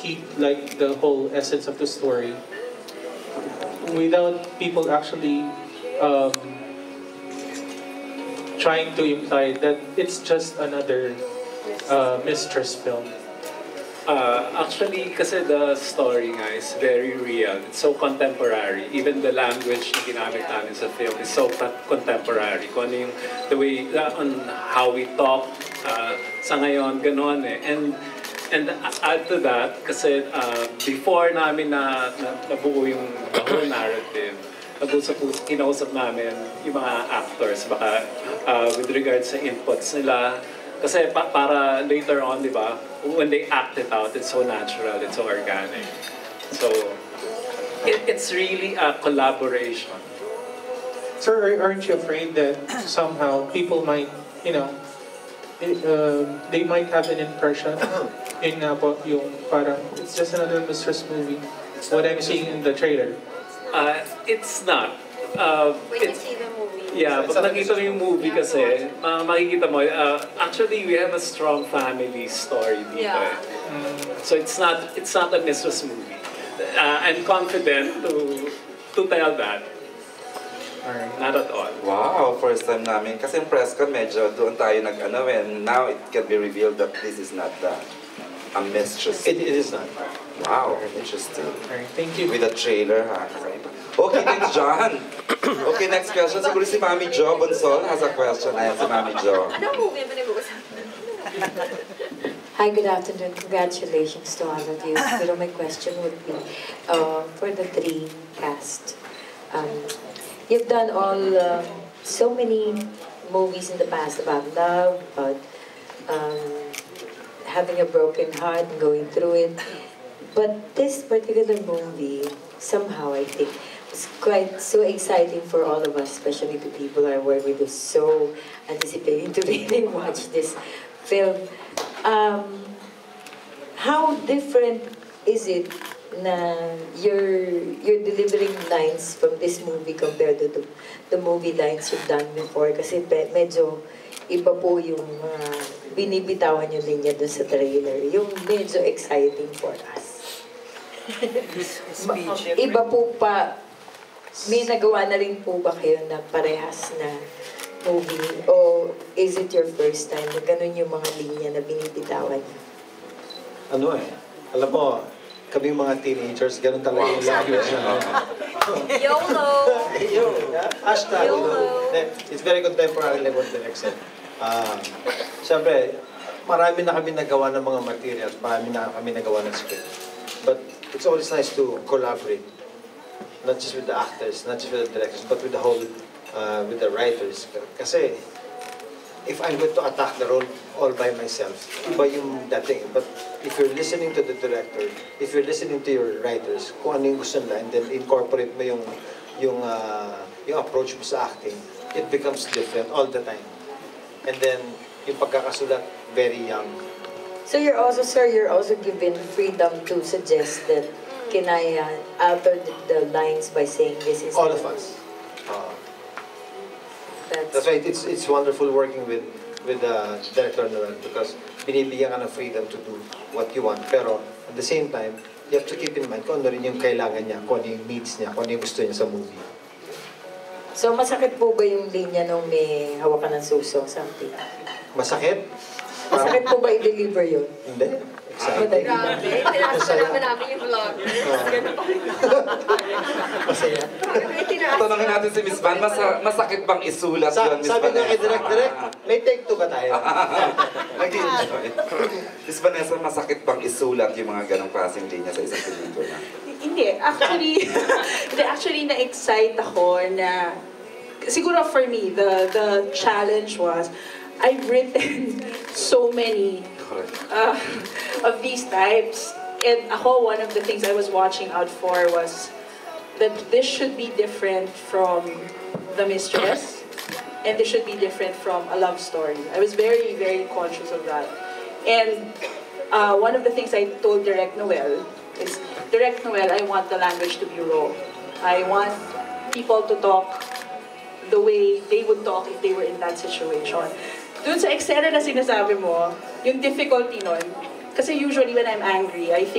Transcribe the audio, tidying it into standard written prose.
keep like the whole essence of the story without people actually um, trying to imply that it's just another mistress film. Actually, kasi the story nga is very real. It's so contemporary. Even the language na ginamit namin sa film is so contemporary. Kung ano yung, the way, on how we talk, sa ngayon, gano'n eh. And add to that, kasi before namin nabuo yung the whole narrative, kinausap namin yung mga actors, baka with regards sa inputs nila. Kasi para later on, di ba, when they act it out, it's so natural, it's so organic. So, it's really a collaboration. Sir, aren't you afraid that somehow people might, you know, they might have an impression, yun nga po, yung parang, it's just another mistress movie, what I'm seeing in the trailer? It's not. When you see the movie. Yeah, pag nakita mo yung movie kasi, makikita mo, actually we have a strong family story dito. Yeah. So it's not a mistress movie. I'm confident to tell that. Alright. Not at all. Wow, first time namin. Kasi yung press con, medyo doon tayo nag-ano, and now it can be revealed that this is not a mistress. It is not. Wow, interesting. Alright, thank you. With a trailer, ha? Kakaiba. Okay, thanks, John. Okay, next question. Siguro si Mami Jo Bonsol has a question. Ayan, si Mami Jo. Anong movie ba nag-uusapan? Hi, good afternoon. Congratulations to all of you. Pero my question would be, for the three cast, you've done all so many movies in the past about love, about having a broken heart and going through it. But this particular movie, somehow I think, was quite so exciting for all of us, especially the people I work with, who's so anticipating to really watch this film. How different is it na you're delivering lines from this movie compared to the movie lines you've done before? Kasi medyo iba po yung binibitawan yung linya dun sa trailer. Yung medyo exciting for us. Iba po pa, may nagawa na rin po ba kayo na parehas na movie? O is it your first time na ganun yung mga linya na binibitawan niyo? Ano eh, alam mo, kami mga teenagers, ganun talaga yung language na. YOLO! Hashtag, YOLO! It's very contemporary like what Direk said. Siyempre, marami na kami nagawa ng mga materials, marami na kami nagawa ng script. But it's always nice to collaborate. Not just with the actors, not just with the directors, but with the whole, with the writers. Kasi, if I'm going to attack the role all by myself, iba yung dating. But if you're listening to the director, if you're listening to your writers, kung ano yung gusto nila, and then incorporate mo yung approach mo sa acting, it becomes different all the time. And then, yung pagkakasulat, very young. So you're also, sir, you're also given freedom to suggest that can I alter the lines by saying this is... All of us. That's why it's wonderful working with Director Noel because binibigyan ka ng freedom to do what you want. Pero at the same time, you have to keep in mind kung ano rin yung kailangan niya, kung ano yung needs niya, kung ano yung gusto niya sa movie. So masakit po ba yung linya nung may hawakan ng suso, something? Masakit? Masakit po ba i-deliver yun? Hindi. Exciting. Grabe, tinasama namin yung vloggers. Ganun pa rin. Masaya. Tanongin natin si Miss Van, masakit bang isulat yun, Miss Sabi nga Vanessa? kay Direk, may take two ba tayo? Nag-enjoy. Miss Vanessa, masakit bang isulat yung mga ganong klaseng linya sa isang pelikula? Hindi. Actually, na-excite ako na, siguro for me, the challenge was, I've written so many of these types. And ako, one of the things I was watching out for was that this should be different from The Mistress, and this should be different from a love story. I was very, very conscious of that. And one of the things I told Direct Noel is, Direct Noel, I want the language to be raw. I want people to talk the way they would talk if they were in that situation. Doon sa eksena na sinasabi mo, yung difficulty nun, kasi usually when I'm angry, I think